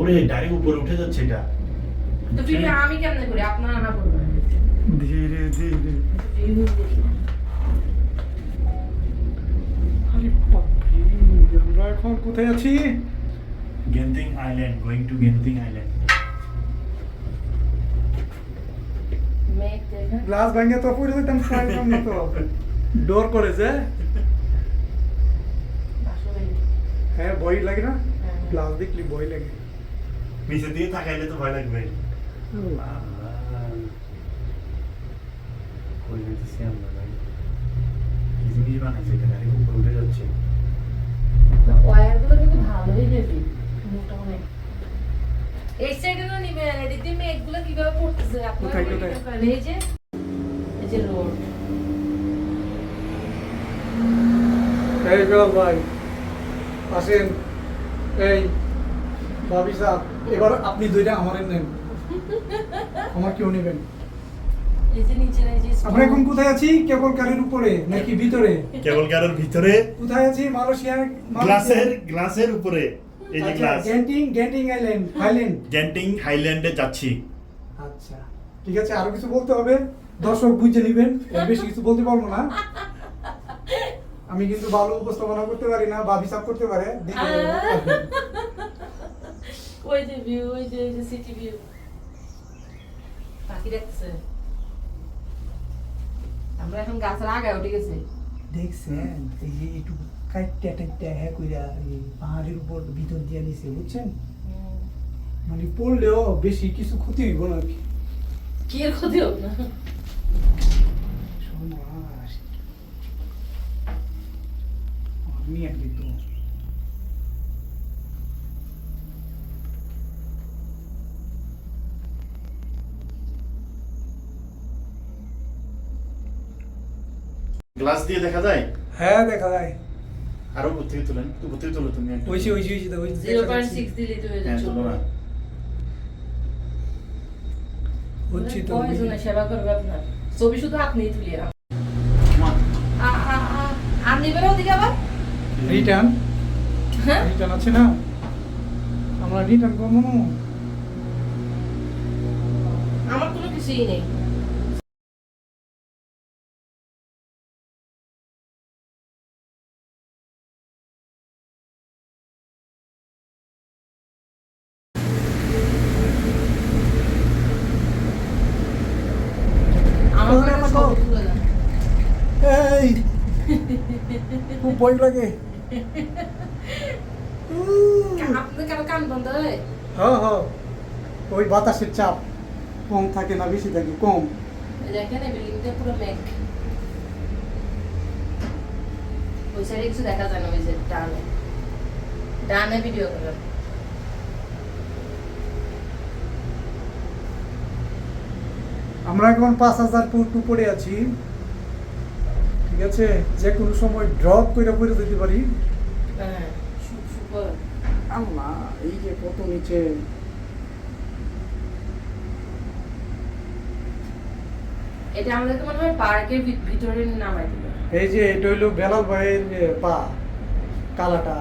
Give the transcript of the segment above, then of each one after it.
ওরে ডাইরেক্ট উপরে উঠে যাচ্ছে এটা। তো ভিডিও আমি কেমনে করি আপনারা না বলবেন ধীরে ধীরে। আরে বাপরে, আমরা এখন কোথায় আছি? Genting island, going to Genting island. মেঘ দেখেন গ্লাস ভাঙে তো পড়ে যেতাম পারলাম না তো। ডোর করে যে আসলে হ্যাঁ ভয় লাগে না? হ্যাঁ। গ্লাস দেখলে ভয় লাগে। নিচে দিয়ে তাকাইলে তো ভয় লাগবে। কই যেতেছি আমরা ভাই? কি জিনিস বানাইছে এটা, ডাইরেক্ট উপরে উঠে যাচ্ছে। ওয়্যারগুলো কিন্তু ভালোই হেভি মোটা অনেক। এই সাইডে না নিবেন, এদিকে মেঘগুলো কিভাবে পড়তেছে আপনারা কোথায়, কোথায়? এই যে রোড। এই জল ভাই আসেন। এই ভাবি সাহেব, এবার আপনি দুইটা আমার নেন, আমার কেউ নেবেন। এই যে নিচে এই যে আমরা এখন কোথায় আছি? কেবল কারের উপরে নাকি ভিতরে? কেবল কারোর ভিতরে কোথায় আছি? মালয়েশিয়ার গ্লাসের উপরে। এই যে glass. Genting island, highland. Genting হাইল্যান্ডে যাচ্ছি। আচ্ছা ঠিক আছে, আরো কিছু বলতে হবে, দর্শক বুঝে নেবেন, এর বেশি কিছু বলতে পারবো না। আমি কিন্তু ভালো উপস্থাপনা করতে পারি না, বা হিসাব করতে পারে দেখে আসবেন। ওই যে ভিউ, ওই যে সিটি ভিউ, পাখি দেখছে। আমরা এখন গাছের আগায় উঠে গেছি। দেখছেন এই যে একটু কাইটটা টাইটটা হ্যাঁ কইরা এই পাহাড়ের উপর ভিতর দিয়ে নিছে, বুঝছেন? মানে পড়লেও বেশি কিছু ক্ষতি হইব না আর কি। কি এর ক্ষতি হোক না। সমাস আমি আর কি তো গ্লাস দিয়ে দেখা যায়? হ্যাঁ দেখা যায়। আরো উপর থেকে তোলেন, উপর থেকে তোলো তুমি একটু। ওইসে 0.6 দিলে তো হয়ে হ্যাঁ, যাচ্ছে। তোলো না। হচ্ছে তো কয়জনের সেবা করবে আপনার? ছবি শুধু আপনিই তুলিয়ে রাখুন। মা, আর নিবেন ওদিকে আবার? রিটার্ন হ্যাঁ? রিটার্ন আছে না, আমরা রিটার্ন করবো না। আমার কোনো কিছুই নেই। আমার ওখানে কাছে আমার ছবি তো- তুলে দেন। এই খুব ভয় লাগে। আপনাদের কেন কান বন্ধ হয়? হ্যাঁ হ্যাঁ, ওই বাতাসের চাপ কম থাকে না বেশি থাকে? কম। এই দেখেন এই বিল্ডিংটা পুরো মেঘ। ওই সাইডে কিছু দেখা যায় না, ওই যে ডানে ভিডিও করেন। আমরা এখন 5000 ফুট উপরে আছি, ঠিক আছে? যে কোনো সময় ড্রপ করে পড়ে যেতে পারি। হ্যাঁ, সুপার। আল্লাহ, এই যে কত নিচে। এটা আমাদেরকে মনে হয় পার্কের ভিতরে নামাই দিল। এই যে এটা হইলো বেলাল ভাইয়ের পা, কালাটা।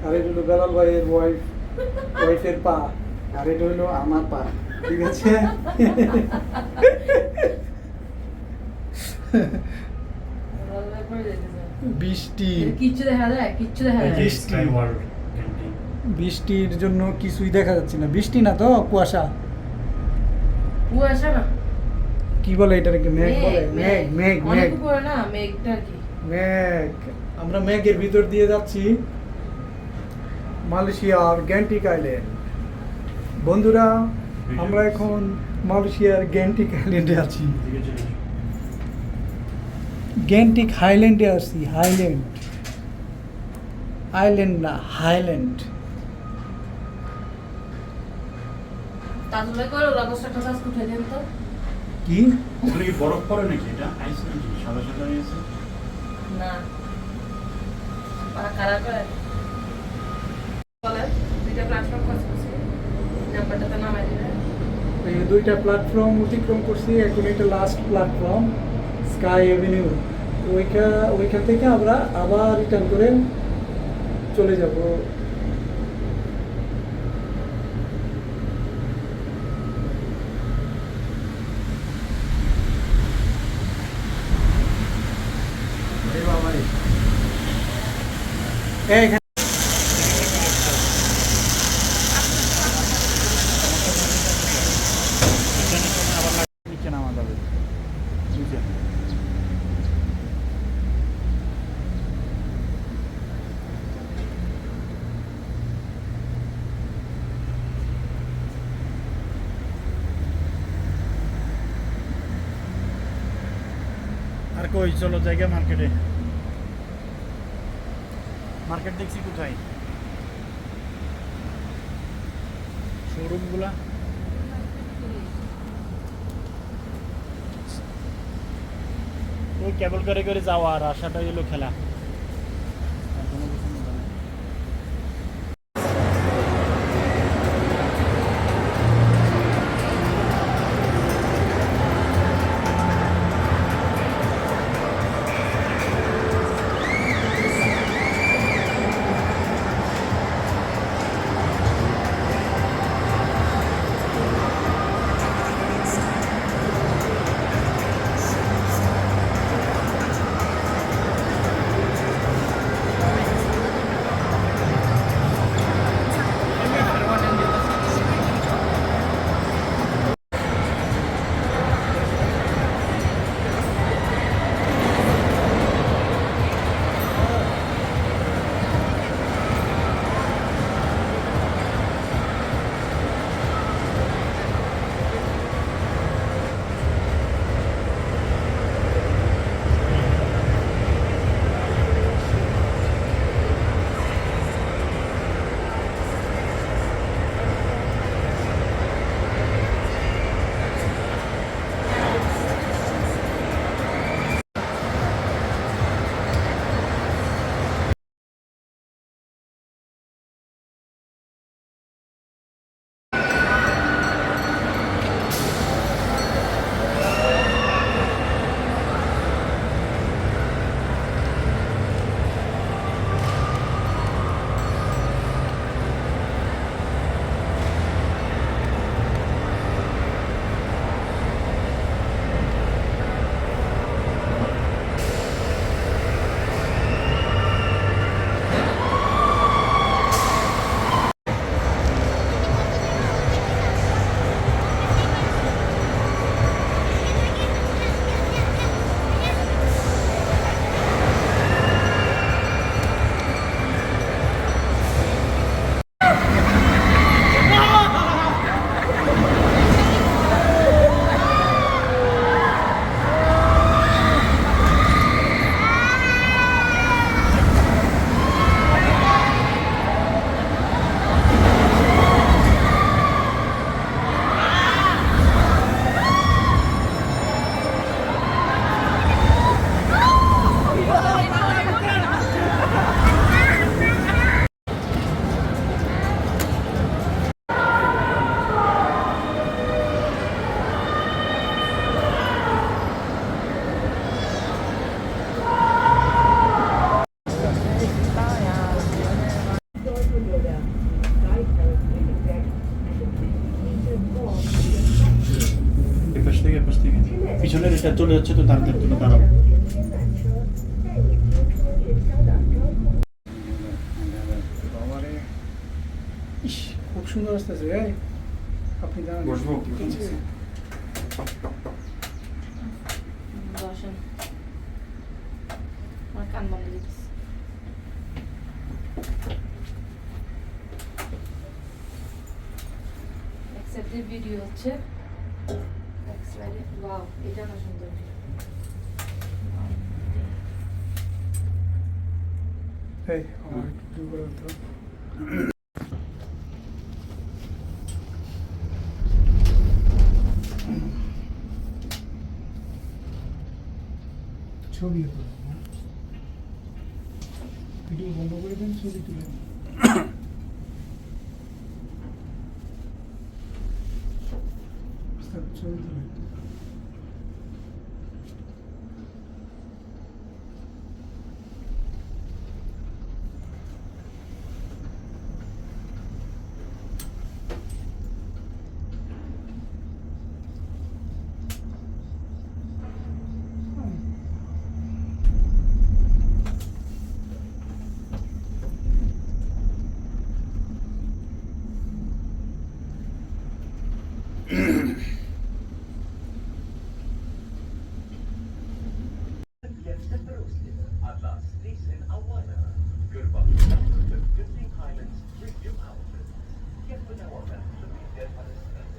আর এটা হইলো বেলাল ভাইয়ের ওয়াইফের পা। আর এটা হইলো আমার পা, ঠিক আছে? বৃষ্টি, কিচ্ছু দেখা যায়, কিচ্ছু দেখা এই যায় যে না। Sky world Genting. বৃষ্টির জন্য কিছুই দেখা যাচ্ছে না। বৃষ্টি না তো, কুয়াশা। কুয়াশা না, কি বলে এটাকে? মেঘ বলে? মেঘ মেঘ অনেক মেঘ উপরে না মেঘটা কি। মেঘ। আমরা মেঘের ভিতর দিয়ে যাচ্ছি মালয়েশিয়ার গ্যান্টিক আইল্যান্ড। বন্ধুরা, আমরা এখন মালয়েশিয়ার গ্যান্টিক আইল্যান্ডে আছি। ঠিক আছে। গ্যান্টিক হাইল্যান্ডে আছি। হাইল্যান্ড, আইল্যান্ড না, হাইল্যান্ড। তাহলে করে ওরা কষ্ট একটা কাজ উঠে দেন তো। কি ওখানে কি বরফ পড়ে নাকি? এটা আইস নাকি? সাদা সাদা আছে। না পারা কারা করে বলে দুইটা প্ল্যাটফর্ম কাজ করছে, নাম্বারটা নামাই দিবেন। এই দুইটা প্ল্যাটফর্ম অতিক্রম করছি, এখন এটা লাস্ট প্ল্যাটফর্ম স্কাই অ্যাভিনিউ। ওইখান থেকে আমরা আবার রিটার্ন করে চলে যাব এইখানে নিচে নামা যাবে নিচে আর কই চলো জায়গা মার্কেটে মার্কেট দেখছি কোথায় শোরুমগুলা ওই কেবল করে করে যাওয়া আর আসাটাই হলো খেলা আর কোনো কিছু মজা নেই। এপাশ থেকে পিছনের এটা চলে যাচ্ছে তো তাড়াতাড়ি তুলে দাঁড়াও ইস, খুব সুন্দর আসতেছে আপনি দাঁড়ান বসবো? বসেন আমার কান বন্ধ দিতেছে অ্যাকসেপ্টেড ভিডিও হচ্ছে ওয়াও এটা না সুন্দর এই আমার একটু করে তো ছবি ভিডিও বন্ধ করে দেন ছবি তুলে নেন। ছবি তুলে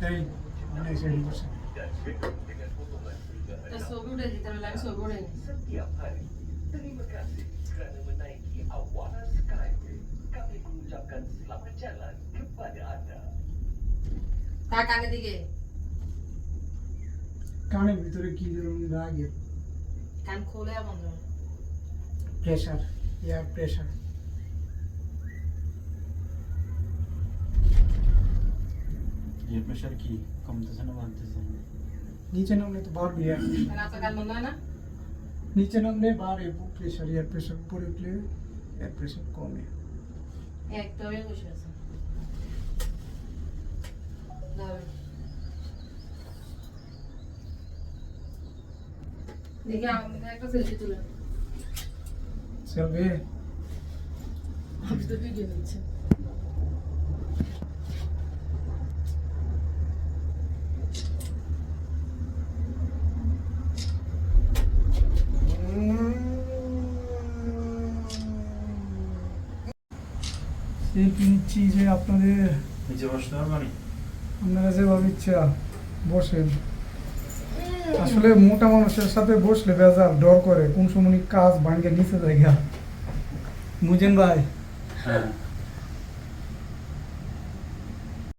এই অনেক সেটি করছে তো ছবি উঠে দিতে হবে, আমি ছবি উঠে নিই। Setiap hari. Terima kasih kerana menaiki Awana Skyway. Kami mengucapkan selamat jalan kepada anda. তার কানের দিকে, কানের ভিতরে কি ধরুন লাগে কান খোলে বন্ধ। প্রেশার এয়ার প্রেশার এর প্রেশার কি কমতেছে না বাড়তেছে? নিচে নামলে তো বাড়বে এয়ার প্রেশার আপনার কান বন্ধ হয় না? নিচে নামলে বাড়ে প্রেশার এয়ার প্রেশার উপরে উঠলে এয়ার প্রেশার কমে একদমই বসে আছে। দাঁড়ান। দেখি আমাদের একটা সেলফি তুলে। সেলফি আমি তো ভিডিও নিচ্ছি। সেলফি নিচ্ছি যে আপনাদের নিচে বসতে পারবানি? আপনারা যেভাবে ইচ্ছা বসেন আসলে মোটা মানুষের সাথে বসলে বেজাল ডর করে কোন সময় কাজ ভাঙ্গে নিচে জায়গা বুঝেন ভাই হ্যাঁ